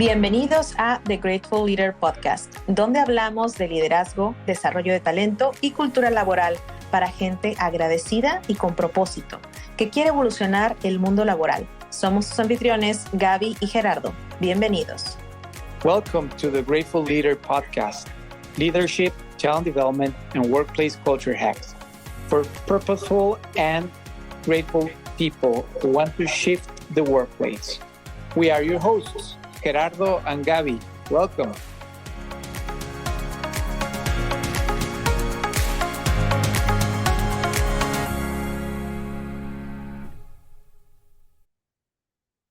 Bienvenidos a The Grateful Leader Podcast, donde hablamos de liderazgo, desarrollo de talento y cultura laboral para gente agradecida y con propósito, que quiere evolucionar el mundo laboral. Somos sus anfitriones, Gaby y Gerardo. Bienvenidos. Welcome to the Grateful Leader Podcast, leadership, talent development, and workplace culture hacks for purposeful and grateful people who want to shift the workplace. We are your hosts, Gerardo and Gaby. Welcome.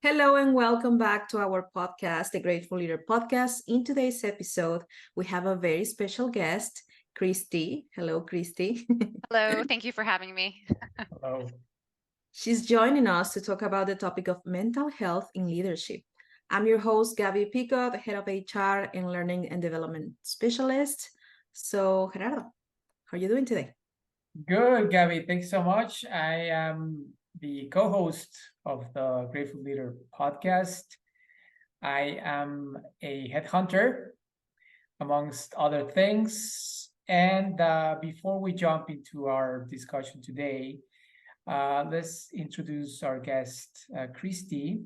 Hello and welcome back to our podcast, the Grateful Leader Podcast. In today's episode, we have a very special guest, Christy. Hello, Christy. Hello, thank you for having me. Hello. She's joining us to talk about the topic of mental health in leadership. I'm your host, Gaby Pico, the head of HR and Learning and Development Specialist. So, Gerardo, how are you doing today? Good, Gabby. Thanks so much. I am the co-host of the Grateful Leader podcast. I am a headhunter, amongst other things. And before we jump into our discussion today, let's introduce our guest, Christy.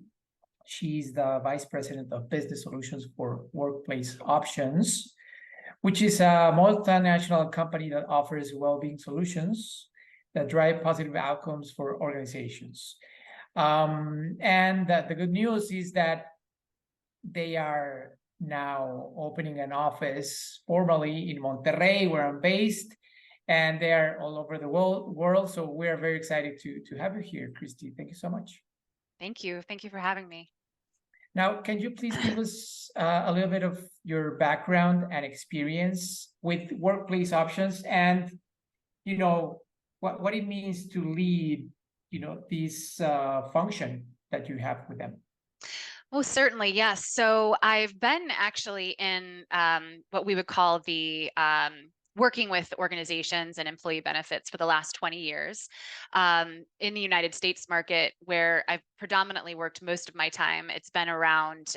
She's the Vice President of Business Solutions for Workplace Options, which is a multinational company that offers well-being solutions that drive positive outcomes for organizations. And the good news is that they are now opening an office formally in Monterrey, where I'm based, and they are all over the world. So we're very excited to have you here, Christy. Thank you so much. Thank you. Thank you for having me. Now, can you please give us a little bit of your background and experience with workplace options and, you know, what it means to lead, this function that you have with them? Well, certainly, yes. So I've been actually in what we would call the working with organizations and employee benefits for the last 20 years in the United States market, where I've predominantly worked most of my time. It's been around,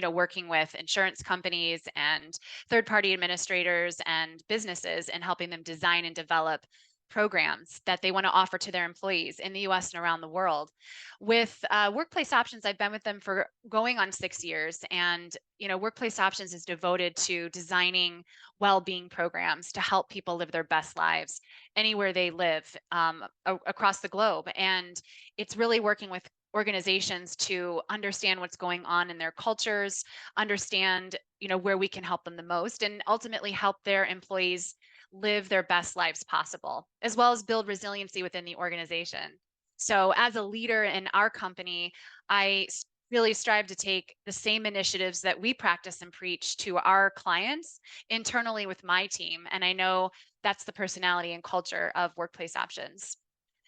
working with insurance companies and third-party administrators and businesses and helping them design and develop programs that they want to offer to their employees in the US and around the world. With Workplace Options, I've been with them for going on 6 years. And, Workplace Options is devoted to designing well-being programs to help people live their best lives anywhere they live across the globe. And it's really working with organizations to understand what's going on in their cultures, understand, where we can help them the most, and ultimately help their employees live their best lives possible, as well as build resiliency within the organization. So as a leader in our company, I really strive to take the same initiatives that we practice and preach to our clients internally with my team. And I know that's the personality and culture of Workplace Options.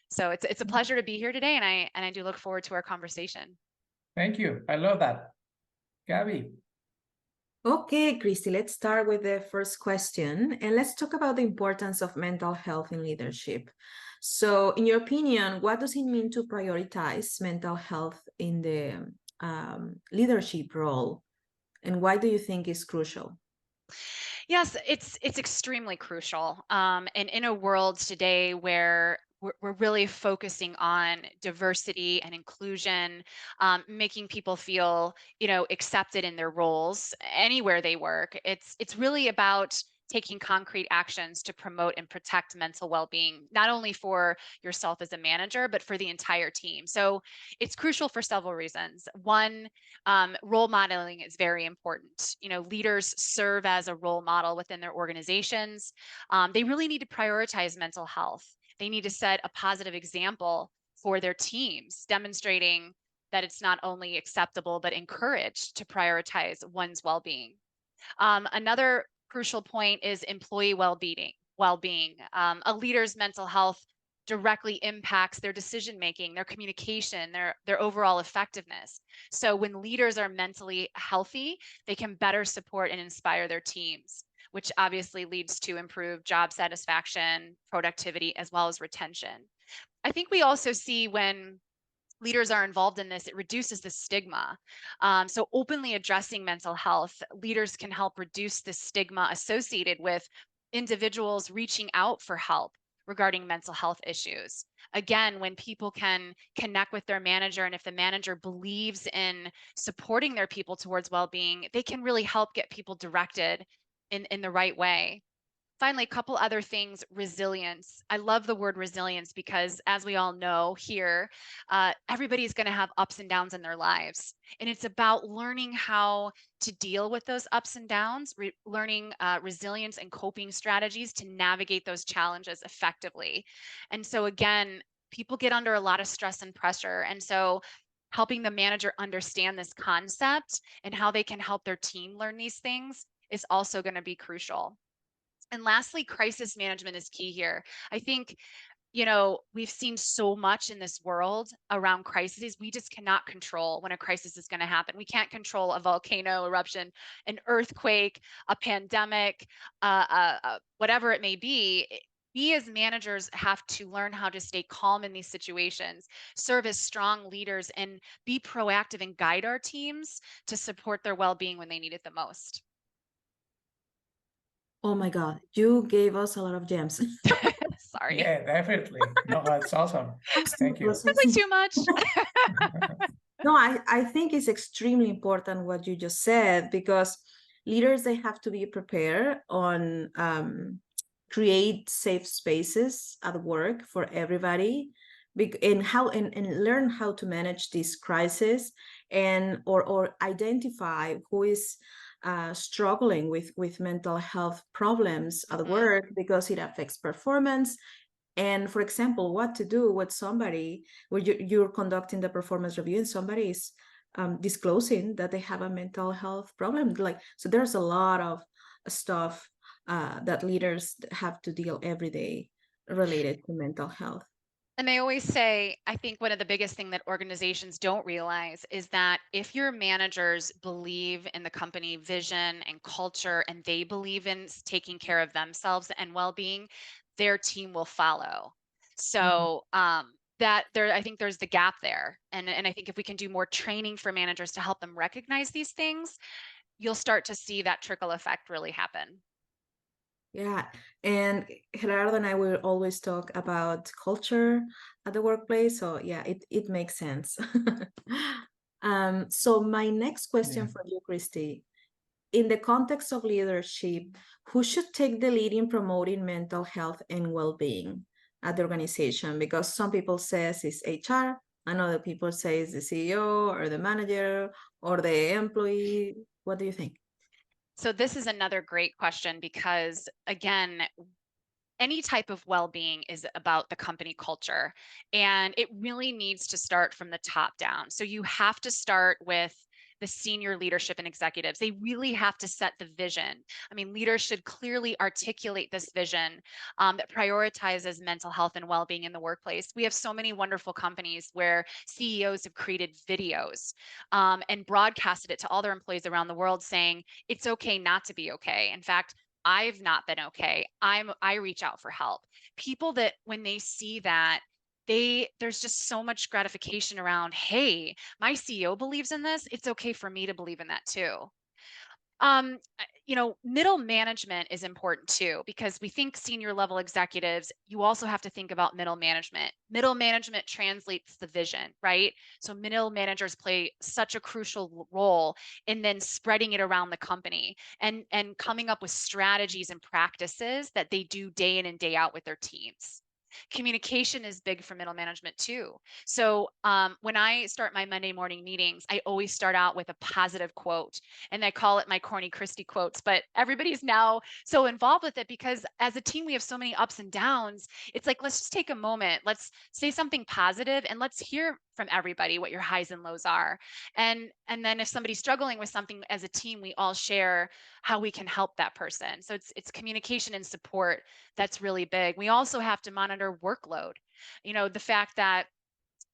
So it's a pleasure to be here today, and I do look forward to our conversation. Thank you. I love that. Gabby. Okay, Christy, let's start with the first question, and let's talk about the importance of mental health in leadership. So, in your opinion, what does it mean to prioritize mental health in the leadership role, and why do you think it's crucial? Yes, it's extremely crucial. And in a world today where we're really focusing on diversity and inclusion, making people feel, accepted in their roles anywhere they work. It's really about taking concrete actions to promote and protect mental well-being, not only for yourself as a manager, but for the entire team. So it's crucial for several reasons. One, role modeling is very important. Leaders serve as a role model within their organizations. They really need to prioritize mental health. They need to set a positive example for their teams, demonstrating that it's not only acceptable, but encouraged to prioritize one's well-being. Another crucial point is employee well-being. A leader's mental health directly impacts their decision-making, their communication, their overall effectiveness. So when leaders are mentally healthy, they can better support and inspire their teams, which obviously leads to improved job satisfaction, productivity, as well as retention. I think we also see when leaders are involved in this, it reduces the stigma. So openly addressing mental health, leaders can help reduce the stigma associated with individuals reaching out for help regarding mental health issues. Again, when people can connect with their manager, and if the manager believes in supporting their people towards well-being, they can really help get people directed in the right way. Finally, a couple other things. Resilience. I love the word resilience because, as we all know here, everybody's going to have ups and downs in their lives. And it's about learning how to deal with those ups and downs, learning resilience and coping strategies to navigate those challenges effectively. And so, again, people get under a lot of stress and pressure. And so, helping the manager understand this concept and how they can help their team learn these things is also going to be crucial. And lastly, crisis management is key here. I think, we've seen so much in this world around crises. We just cannot control when a crisis is going to happen. We can't control a volcano eruption, an earthquake, a pandemic, whatever it may be. We as managers have to learn how to stay calm in these situations, serve as strong leaders, and be proactive and guide our teams to support their well-being when they need it the most. Oh my God, you gave us a lot of gems. Sorry. Yeah, definitely. No, that's awesome. Thank you. That's like too much. No, I think it's extremely important what you just said, because leaders, they have to be prepared on create safe spaces at work for everybody, and learn how to manage this crisis, and or identify who is struggling with mental health problems at work, because it affects performance. And for example, what to do with somebody where you're conducting the performance review and somebody is disclosing that they have a mental health problem. So there's a lot of stuff that leaders have to deal every day related to mental health. And they always say, I think one of the biggest thing that organizations don't realize is that if your managers believe in the company vision and culture, and they believe in taking care of themselves and well-being, their team will follow. So I think there's the gap there. And I think if we can do more training for managers to help them recognize these things, you'll start to see that trickle effect really happen. Yeah, and Gerardo and I will always talk about culture at the workplace. So yeah, it makes sense. So my next question for you, Christy, in the context of leadership, who should take the lead in promoting mental health and well-being at the organization? Because some people says it's HR, and other people say it's the CEO or the manager or the employee. What do you think? So this is another great question because, again, any type of well-being is about the company culture, and it really needs to start from the top down. So you have to start with the senior leadership and executives. They really have to set the vision. I mean, leaders should clearly articulate this vision that prioritizes mental health and well-being in the workplace. We have so many wonderful companies where CEOs have created videos and broadcasted it to all their employees around the world, saying it's okay not to be okay. In fact, I've not been okay. I reach out for help. People that when they see that, there's just so much gratification around, hey, my CEO believes in this. It's okay for me to believe in that too. Middle management is important too, because we think senior level executives, you also have to think about middle management. Middle management translates the vision, right? So middle managers play such a crucial role in then spreading it around the company and coming up with strategies and practices that they do day in and day out with their teams. Communication is big for middle management too. So when I start my Monday morning meetings, I always start out with a positive quote, and I call it my corny Christy quotes. But everybody's now so involved with it because as a team, we have so many ups and downs. It's like, let's just take a moment. Let's say something positive and let's hear from everybody what your highs and lows are. And then if somebody's struggling with something as a team, we all share how we can help that person. So it's communication and support that's really big. We also have to monitor workload. The fact that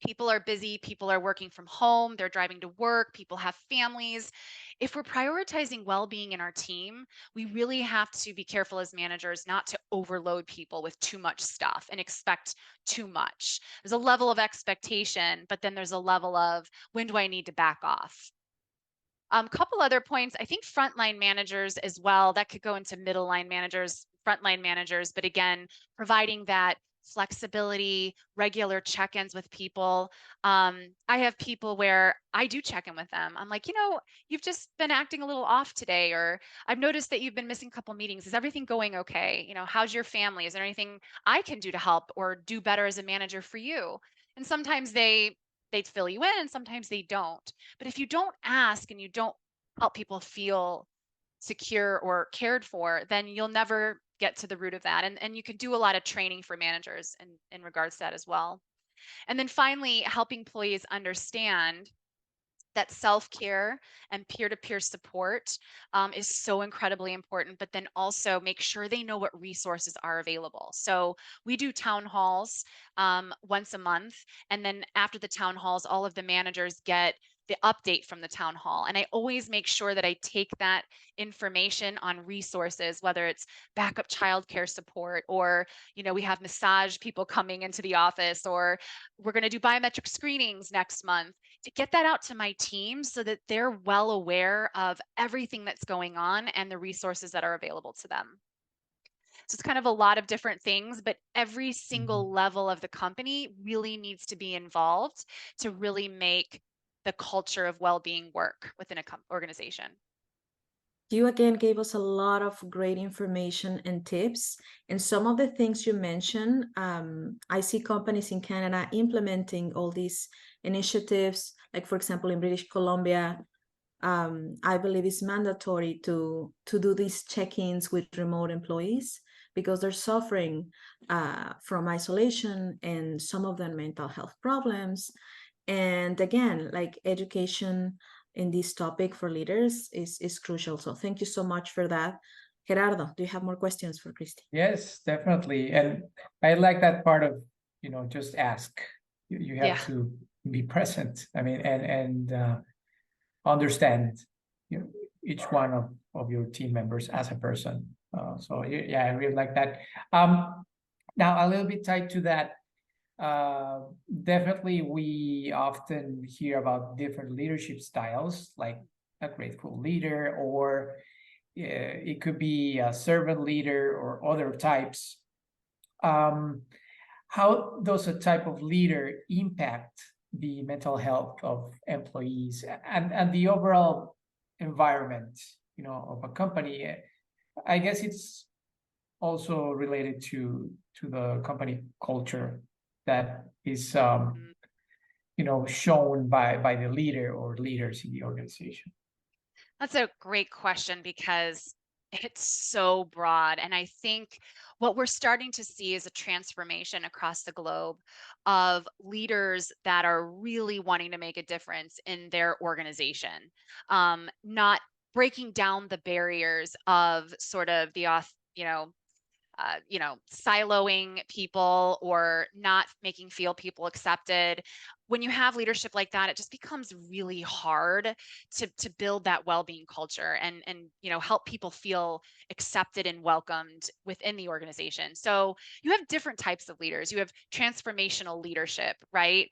People are busy, people are working from home, they're driving to work, people have families. If we're prioritizing well-being in our team, we really have to be careful as managers not to overload people with too much stuff and expect too much. There's a level of expectation, but then there's a level of when do I need to back off? Couple other points. I think frontline managers as well, that could go into middle line managers, frontline managers, but again, providing that flexibility, regular check-ins with people. I have people where I do check in with them. I'm like, you've just been acting a little off today, or I've noticed that you've been missing a couple meetings. Is everything going okay? How's your family? Is there anything I can do to help or do better as a manager for you? And sometimes they fill you in, and sometimes they don't. But if you don't ask and you don't help people feel secure or cared for, then you'll never get to the root of that. And you can do a lot of training for managers in regards to that as well. And then finally, helping employees understand that self-care and peer-to-peer support is so incredibly important, but then also make sure they know what resources are available. So we do town halls once a month, and then after the town halls, all of the managers get the update from the town hall. And I always make sure that I take that information on resources, whether it's backup childcare support, or, we have massage people coming into the office, or we're going to do biometric screenings next month, to get that out to my team so that they're well aware of everything that's going on and the resources that are available to them. So it's kind of a lot of different things, but every single level of the company really needs to be involved to really make the culture of well-being work within an organization. You again gave us a lot of great information and tips. And some of the things you mentioned, I see companies in Canada implementing all these initiatives. Like, for example, in British Columbia, I believe it's mandatory to do these check-ins with remote employees because they're suffering from isolation and some of them mental health problems. And again, like education in this topic for leaders is crucial. So thank you so much for that. Gerardo, do you have more questions for Christy? Yes, definitely. And I like that part of, just ask. You have to be present. I mean, and understand, each one of your team members as a person. So yeah, I really like that. Now a little bit tied to that. Definitely we often hear about different leadership styles, like a grateful leader, or it could be a servant leader or other types. How does a type of leader impact the mental health of employees and the overall environment, of a company? I guess it's also related to the company culture that is shown by the leader or leaders in the organization. That's a great question because it's so broad. And I think what we're starting to see is a transformation across the globe of leaders that are really wanting to make a difference in their organization, not breaking down the barriers of sort of the siloing people or not making feel people accepted. When you have leadership like that, it just becomes really hard to build that well-being culture and help people feel accepted and welcomed within the organization. So you have different types of leaders. You have transformational leadership, right?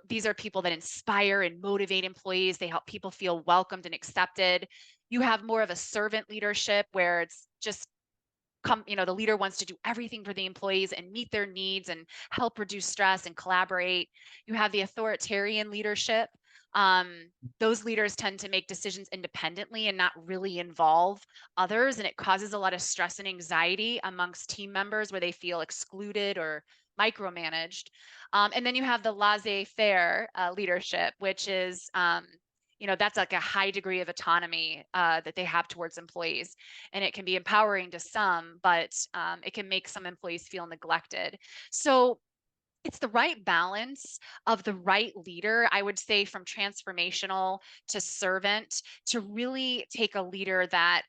These are people that inspire and motivate employees. They help people feel welcomed and accepted. You have more of a servant leadership where it's just the leader wants to do everything for the employees and meet their needs and help reduce stress and collaborate. You have the authoritarian leadership. Those leaders tend to make decisions independently and not really involve others. And it causes a lot of stress and anxiety amongst team members where they feel excluded or micromanaged. And then you have the laissez-faire leadership, which is that's like a high degree of autonomy that they have towards employees. And it can be empowering to some, but it can make some employees feel neglected. So it's the right balance of the right leader, I would say, from transformational to servant, to really take a leader that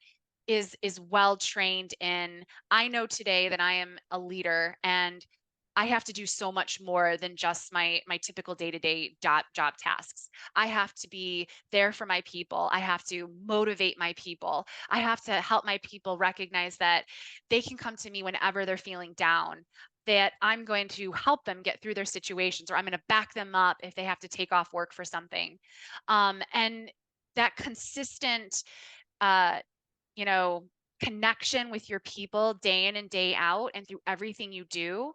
is well trained in, I know today that I am a leader and I have to do so much more than just my typical day-to-day job tasks. I have to be there for my people. I have to motivate my people. I have to help my people recognize that they can come to me whenever they're feeling down, that I'm going to help them get through their situations, or I'm going to back them up if they have to take off work for something. And that consistent, uh, you know, connection with your people day in and day out and through everything you do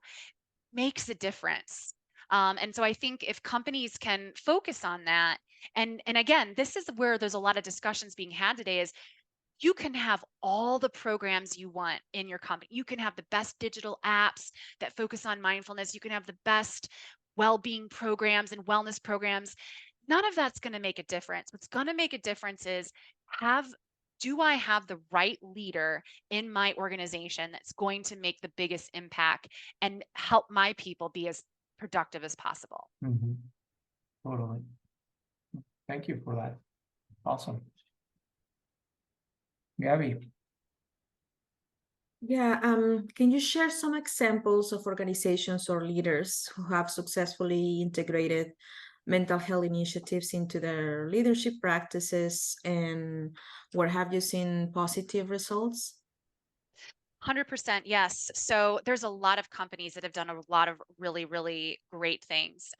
makes a difference. And so I think if companies can focus on that, and again, this is where there's a lot of discussions being had today, is you can have all the programs you want in your company. You can have the best digital apps that focus on mindfulness. You can have the best well-being programs and wellness programs. None of that's going to make a difference. What's going to make a difference is do I have the right leader in my organization that's going to make the biggest impact and help my people be as productive as possible? Totally. Thank you for that. Awesome. Gabby. Yeah, can you share some examples of organizations or leaders who have successfully integrated mental health initiatives into their leadership practices, and where have you seen positive results? 100% yes. So there's a lot of companies that have done a lot of really, really great things.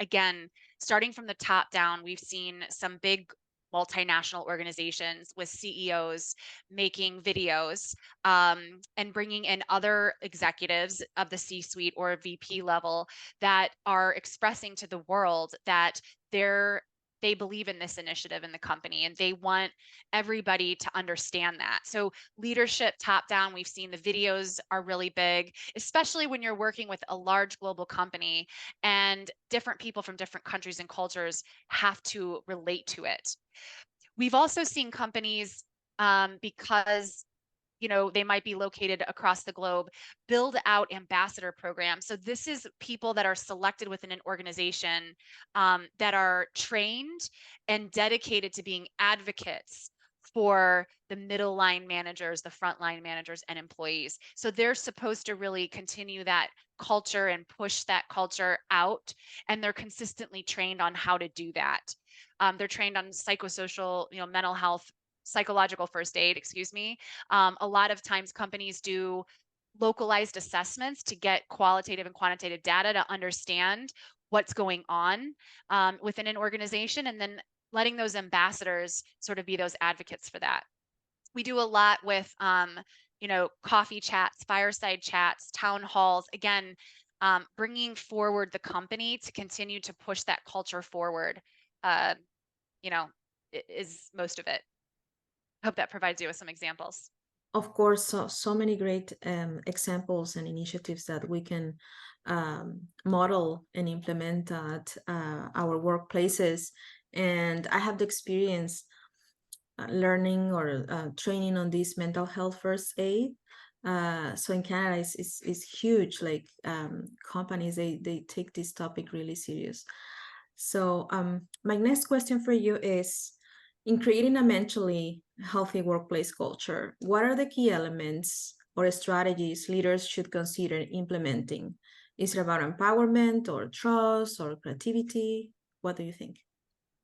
Again, starting from the top down, we've seen some big multinational organizations with CEOs making videos, and bringing in other executives of the C-suite or VP level that are expressing to the world that they believe in this initiative in the company and they want everybody to understand that. So leadership top down, we've seen the videos are really big, especially when you're working with a large global company and different people from different countries and cultures have to relate to it. We've also seen companies, because they might be located across the globe, build out ambassador programs. So this is people that are selected within an organization, that are trained and dedicated to being advocates for the middle line managers, the frontline managers, and employees. So they're supposed to really continue that culture and push that culture out, and they're consistently trained on how to do that. They're trained on psychosocial, mental health, psychological first aid, excuse me. A lot of times companies do localized assessments to get qualitative and quantitative data to understand what's going on, within an organization, and then letting those ambassadors sort of be those advocates for that. We do a lot with, coffee chats, fireside chats, town halls, again, bringing forward the company to continue to push that culture forward, is most of it. Hope that provides you with some examples. Of course, so many great examples and initiatives that we can model and implement at our workplaces. And I have the experience learning or training on this mental health first aid. So in Canada, it's huge. Like companies, they take this topic really serious. So my next question for you is, in creating a mentally healthy workplace culture, what are the key elements or strategies leaders should consider implementing? Is it about empowerment or trust or creativity? What do you think?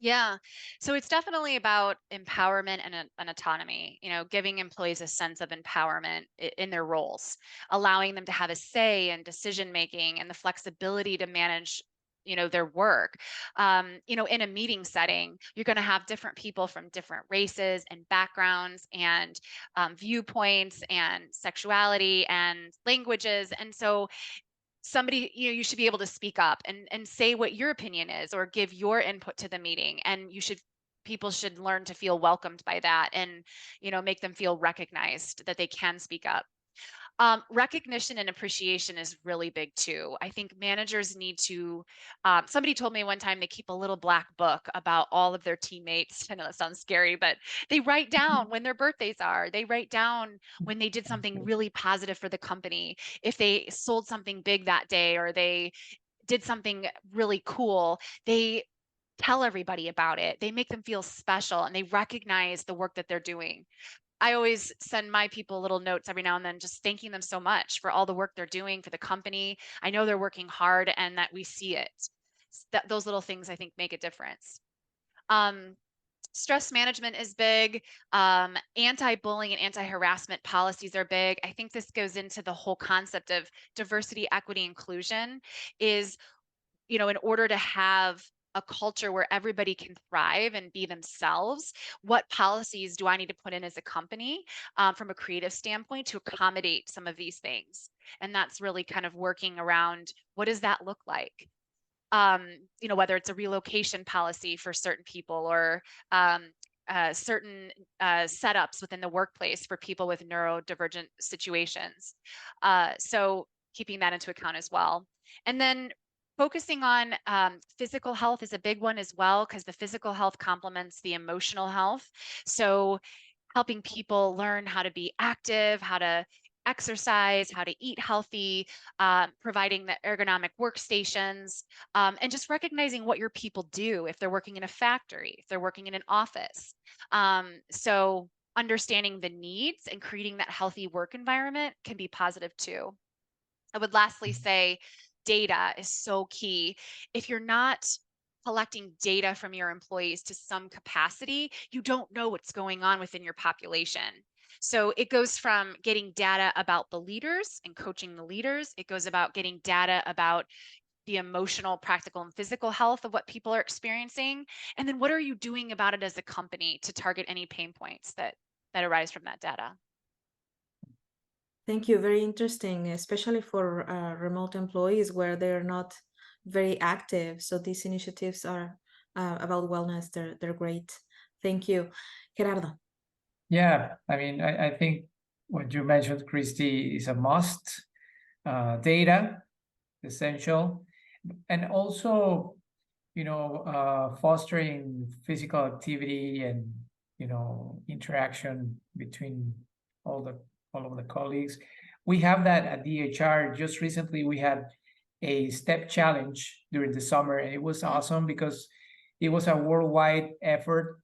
Yeah. So it's definitely about empowerment and autonomy, giving employees a sense of empowerment in their roles, allowing them to have a say in decision making and the flexibility to manage their work. In a meeting setting, you're going to have different people from different races and backgrounds and viewpoints and sexuality and languages. And so somebody, you should be able to speak up and say what your opinion is or give your input to the meeting. And people should learn to feel welcomed by that and, make them feel recognized that they can speak up. Recognition and appreciation is really big too. I think managers need to, somebody told me one time they keep a little black book about all of their teammates. I know that sounds scary, but they write down when their birthdays are. They write down when they did something really positive for the company. If they sold something big that day or they did something really cool, they tell everybody about it. They make them feel special and they recognize the work that they're doing. I always send my people little notes every now and then, just thanking them so much for all the work they're doing for the company. I know they're working hard and that we see it. Those little things I think make a difference. Stress management is big. Anti-bullying and anti-harassment policies are big. I think this goes into the whole concept of diversity, equity, inclusion is, in order to have a culture where everybody can thrive and be themselves, what policies do I need to put in as a company from a creative standpoint to accommodate some of these things? And that's really kind of working around, what does that look like? Whether it's a relocation policy for certain people or certain setups within the workplace for people with neurodivergent situations. So keeping that into account as well. And then focusing on physical health is a big one as well, because the physical health complements the emotional health. So helping people learn how to be active, how to exercise, how to eat healthy, providing the ergonomic workstations, and just recognizing what your people do if they're working in a factory, if they're working in an office. So understanding the needs and creating that healthy work environment can be positive too. I would lastly say data is so key. If you're not collecting data from your employees to some capacity, you don't know what's going on within your population. So it goes from getting data about the leaders and coaching the leaders. It goes about getting data about the emotional, practical, and physical health of what people are experiencing. And then what are you doing about it as a company to target any pain points that arise from that data? Thank you. Very interesting, especially for remote employees where they're not very active. So these initiatives are about wellness. They're great. Thank you. Gerardo. Yeah, I mean, I think what you mentioned, Christy, is a must. Data, essential. And also, fostering physical activity and, interaction between all of the colleagues. We have that at DHR. Just recently, we had a step challenge during the summer, and it was awesome because it was a worldwide effort.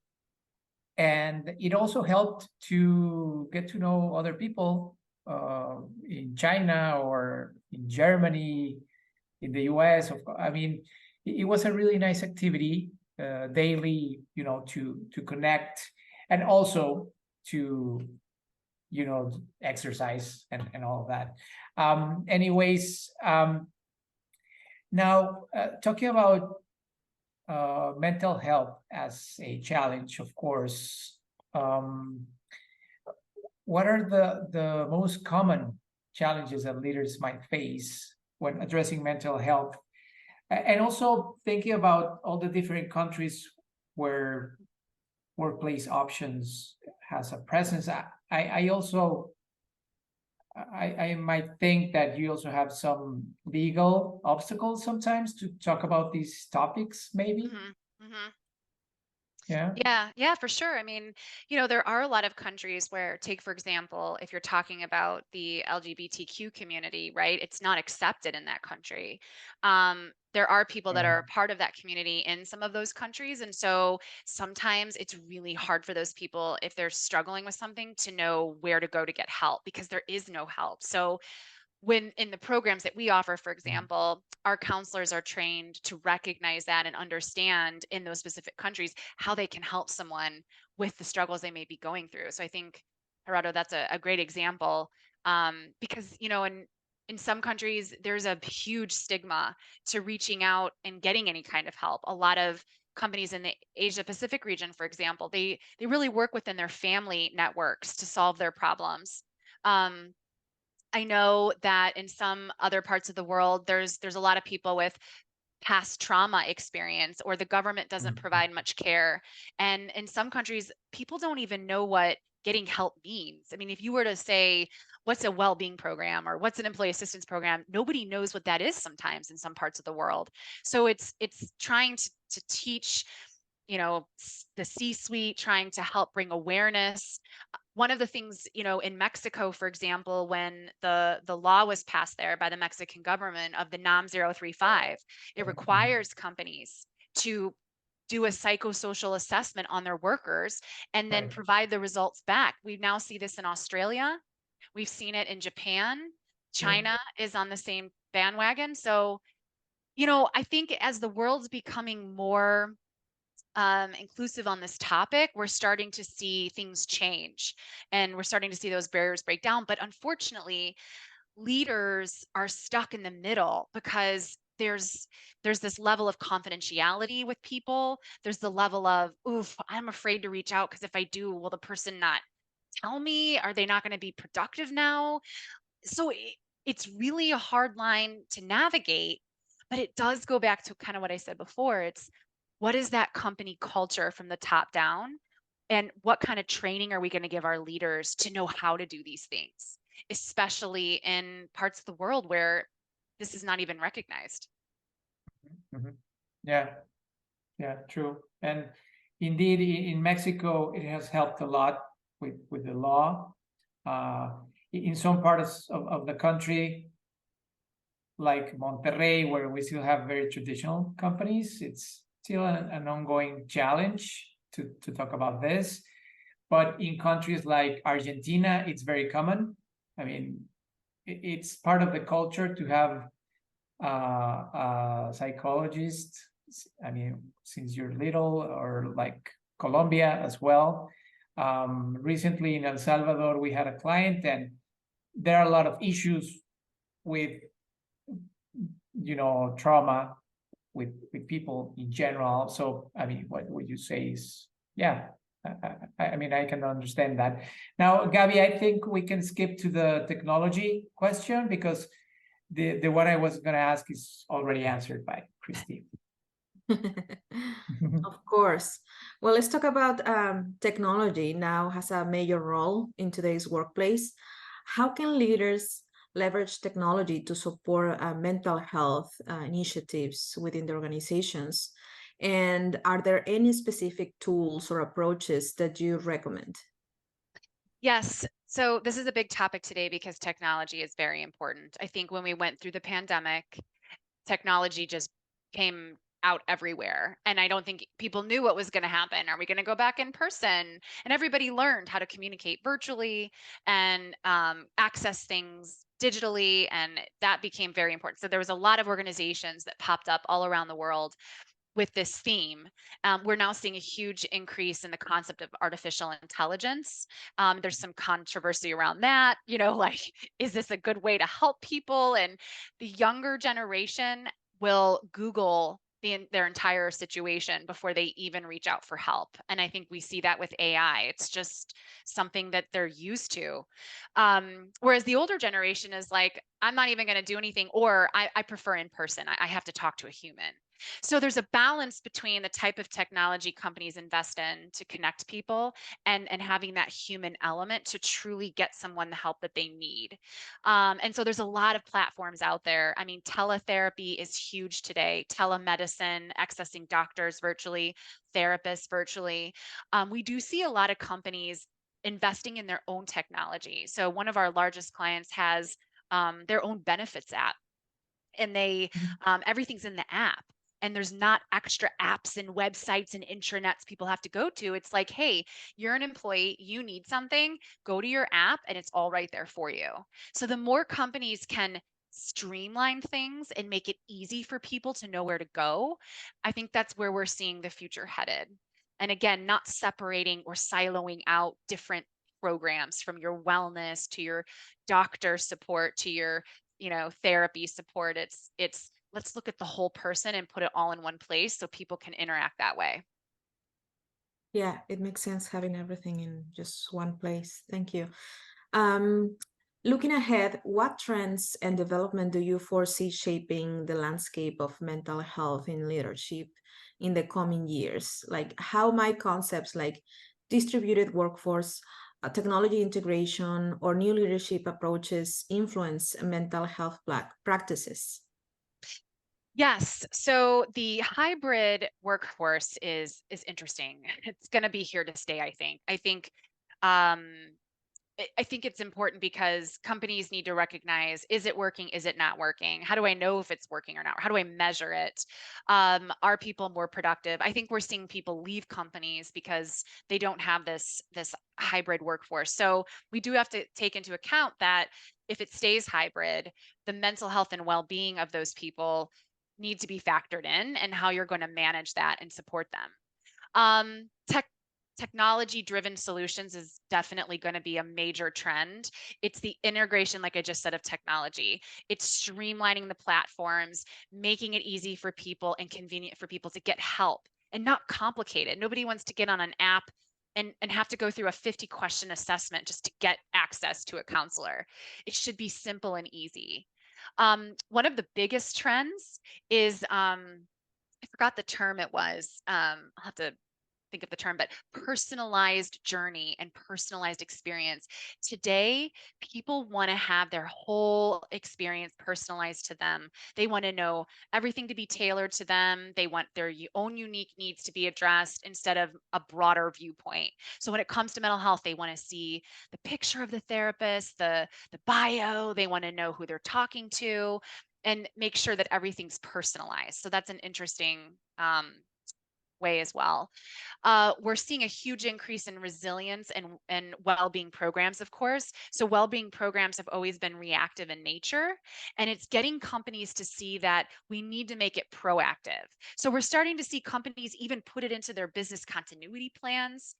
And it also helped to get to know other people in China or in Germany, in the US. I mean, it was a really nice activity daily, to connect and also to, exercise and all of that. Now talking about mental health as a challenge, of course. What are the most common challenges that leaders might face when addressing mental health? And also thinking about all the different countries where workplace options has a presence. I might think that you also have some legal obstacles sometimes to talk about these topics, maybe. Mm-hmm. Mm-hmm. Yeah. Yeah, for sure. I mean, there are a lot of countries where, take for example, if you're talking about the LGBTQ community, right? It's not accepted in that country. There are people that are part of that community in some of those countries. And so sometimes it's really hard for those people, if they're struggling with something, to know where to go to get help because there is no help. So when in the programs that we offer, for example, our counselors are trained to recognize that and understand in those specific countries how they can help someone with the struggles they may be going through. So I think, Gerardo, that's a great example because, in some countries, there's a huge stigma to reaching out and getting any kind of help. A lot of companies in the Asia Pacific region, for example, they really work within their family networks to solve their problems. I know that in some other parts of the world, there's a lot of people with past trauma experience, or the government doesn't provide much care. And in some countries, people don't even know what getting help means. I mean, if you were to say, what's a well-being program or what's an employee assistance program, nobody knows what that is sometimes in some parts of the world. So it's trying to teach, the C-suite, trying to help bring awareness. One of the things, in Mexico, for example, when the law was passed there by the Mexican government of the NOM 035, it requires companies to do a psychosocial assessment on their workers and then Right. provide the results back. We now see this in Australia. We've seen it in Japan. China is on the same bandwagon. So, I think as the world's becoming more inclusive on this topic, we're starting to see things change and we're starting to see those barriers break down. But unfortunately, leaders are stuck in the middle because there's this level of confidentiality with people. There's the level of, oof, I'm afraid to reach out because if I do, will the person not tell me? Are they not going to be productive now? So it's really a hard line to navigate, but it does go back to kind of what I said before. It's what is that company culture from the top down? And what kind of training are we going to give our leaders to know how to do these things, especially in parts of the world where this is not even recognized? Yeah, true. And indeed, in Mexico, it has helped a lot with the law. In some parts of the country, like Monterrey, where we still have very traditional companies, it's still an ongoing challenge to talk about this. But in countries like Argentina, it's very common. I mean, it's part of the culture to have a psychologist. I mean, since you're little, or like Colombia as well. Recently in El Salvador, we had a client, and there are a lot of issues with, trauma with people in general. So, I mean, what would you say is, yeah, I mean, I can understand that. Now, Gabby, I think we can skip to the technology question because the what I was going to ask is already answered by Christy. Of course. Well, let's talk about technology now has a major role in today's workplace. How can leaders leverage technology to support mental health initiatives within the organizations? And are there any specific tools or approaches that you recommend? Yes. So this is a big topic today because technology is very important. I think when we went through the pandemic, technology just came out everywhere. And I don't think people knew what was going to happen. Are we going to go back in person? And everybody learned how to communicate virtually and access things digitally. And that became very important. So there was a lot of organizations that popped up all around the world with this theme. We're now seeing a huge increase in the concept of artificial intelligence. There's some controversy around that, like, is this a good way to help people? And the younger generation will Google their entire situation before they even reach out for help. And I think we see that with AI. It's just something that they're used to. Whereas the older generation is like, I'm not even going to do anything, or I prefer in person. I have to talk to a human. So there's a balance between the type of technology companies invest in to connect people and having that human element to truly get someone the help that they need. And so there's a lot of platforms out there. I mean, teletherapy is huge today, telemedicine, accessing doctors virtually, therapists virtually. We do see a lot of companies investing in their own technology. So one of our largest clients has their own benefits app, and they everything's in the app. And there's not extra apps and websites and intranets people have to go to. It's like, hey, you're an employee, you need something, go to your app and it's all right there for you. So the more companies can streamline things and make it easy for people to know where to go, I think that's where we're seeing the future headed. And again, not separating or siloing out different programs, from your wellness to your doctor support to your therapy support. It's let's look at the whole person and put it all in one place so people can interact that way. Yeah, it makes sense having everything in just one place. Thank you. Looking ahead, what trends and development do you foresee shaping the landscape of mental health in leadership in the coming years? Like, how might concepts like distributed workforce, technology integration, or new leadership approaches influence mental health practices? Yes. So the hybrid workforce is interesting. It's going to be here to stay, I think. I think it's important because companies need to recognize, is it working? Is it not working? How do I know if it's working or not? How do I measure it? Are people more productive? I think we're seeing people leave companies because they don't have this hybrid workforce. So we do have to take into account that if it stays hybrid, the mental health and well-being of those people need to be factored in, and how you're going to manage that and support them. Technology-driven solutions is definitely going to be a major trend. It's the integration, like I just said, of technology. It's streamlining the platforms, making it easy for people and convenient for people to get help, and not complicated. Nobody wants to get on an app and have to go through a 50-question assessment just to get access to a counselor. It should be simple and easy. One of the biggest trends is, I forgot the term it was. I'll have to think of the term, but personalized journey and personalized experience. Today, people want to have their whole experience personalized to them. They want to know everything to be tailored to them. They want their own unique needs to be addressed instead of a broader viewpoint. So when it comes to mental health, they want to see the picture of the therapist, the bio, they want to know who they're talking to, and make sure that everything's personalized. So that's an interesting way as well. We're seeing a huge increase in resilience and well-being programs, of course. So well-being programs have always been reactive in nature, and it's getting companies to see that we need to make it proactive. So we're starting to see companies even put it into their business continuity plans,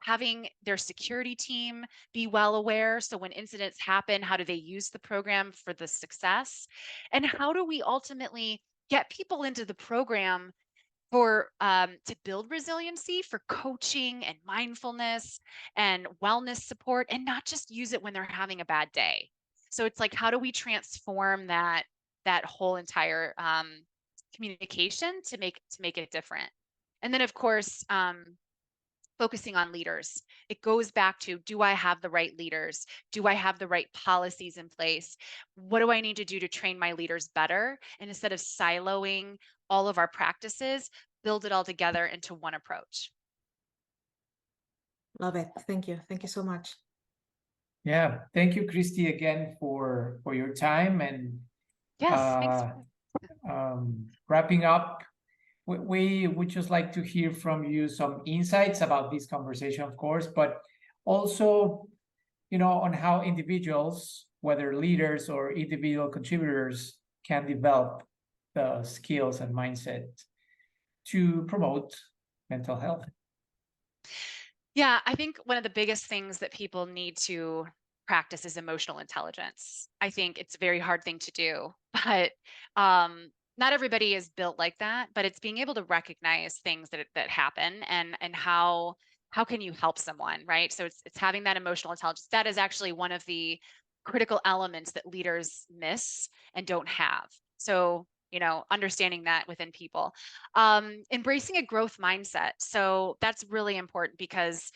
having their security team be well aware. So when incidents happen, how do they use the program for the success? And how do we ultimately get people into the program for to build resiliency, for coaching and mindfulness and wellness support, and not just use it when they're having a bad day? So it's like, how do we transform that whole entire communication to make it different? And then, of course, focusing on leaders. It goes back to, do I have the right leaders? Do I have the right policies in place? What do I need to do to train my leaders better? And instead of siloing all of our practices, build it all together into one approach. Love it. Thank you. Thank you so much. Yeah, thank you, Christy, again for your time. And Yes, thanks. Wrapping up, we would just like to hear from you some insights about this conversation, of course, but also, on how individuals, whether leaders or individual contributors, can develop the skills and mindset to promote mental health. Yeah, I think one of the biggest things that people need to practice is emotional intelligence. I think it's a very hard thing to do, but not everybody is built like that. But it's being able to recognize things that happen, and how can you help someone, right? So it's having that emotional intelligence. That is actually one of the critical elements that leaders miss and don't have. So understanding that within people, embracing a growth mindset. So that's really important, because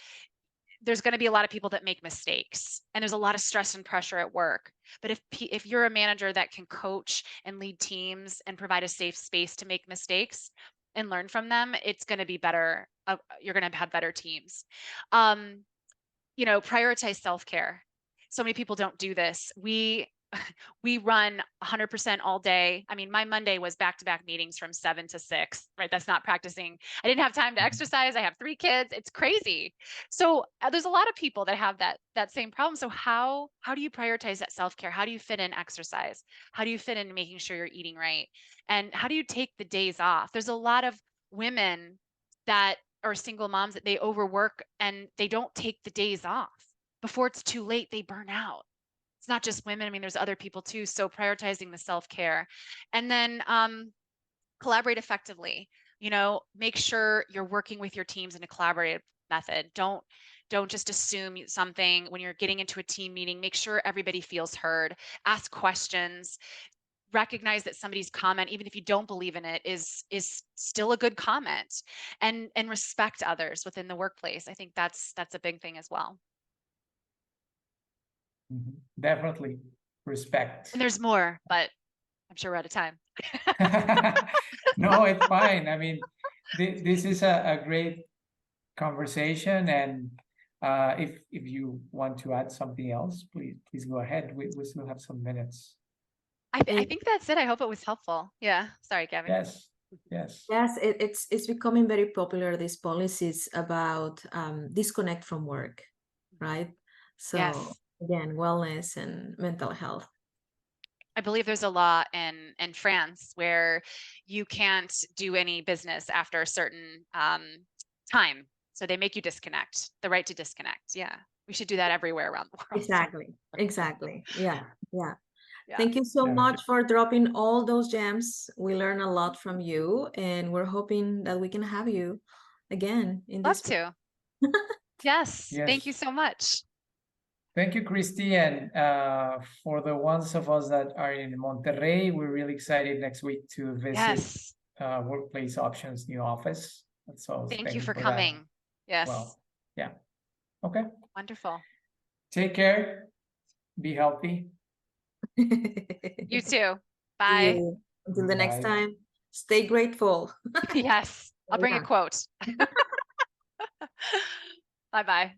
there's going to be a lot of people that make mistakes, and there's a lot of stress and pressure at work. But if you're a manager that can coach and lead teams and provide a safe space to make mistakes and learn from them, it's going to be better. You're going to have better teams. Prioritize self-care. So many people don't do this. We run 100% all day. I mean, my Monday was back-to-back meetings from 7 to 6, right? That's not practicing. I didn't have time to exercise. I have 3 kids. It's crazy. So there's a lot of people that have that same problem. So how do you prioritize that self-care? How do you fit in exercise? How do you fit in making sure you're eating right? And how do you take the days off? There's a lot of women that are single moms that they overwork and they don't take the days off. Before it's too late, they burn out. It's not just women. I mean, there's other people too. So prioritizing the self-care, and then collaborate effectively. Make sure you're working with your teams in a collaborative method. Don't just assume something when you're getting into a team meeting. Make sure everybody feels heard. Ask questions. Recognize that somebody's comment, even if you don't believe in it, is still a good comment, and respect others within the workplace. I think that's a big thing as well. Definitely respect. And there's more, but I'm sure we're out of time. No, it's fine. I mean, this is a great conversation, and If you want to add something else, please go ahead. We still have some minutes. I think that's it. I hope it was helpful. Yeah. Sorry, Gabby. Yes. Yes, it's becoming very popular, these policies about disconnect from work, right? So Yes. again, wellness and mental health. I believe there's a law in France where you can't do any business after a certain time. So they make you disconnect, the right to disconnect. Yeah. We should do that everywhere around the world. Exactly. Yeah. Yeah. Thank you so Yeah. much for dropping all those gems. We learn a lot from you, and we're hoping that we can have you again in Love this. to. Yes. Thank you so much. Thank you, Christy. And for the ones of us that are in Monterrey, we're really excited next week to visit Workplace Options new office. So thank you for coming. Yes. Well, yeah. Okay. Wonderful. Take care. Be healthy. You too. Bye. Until the next time, stay grateful. Yes. I'll bring a quote. Bye-bye.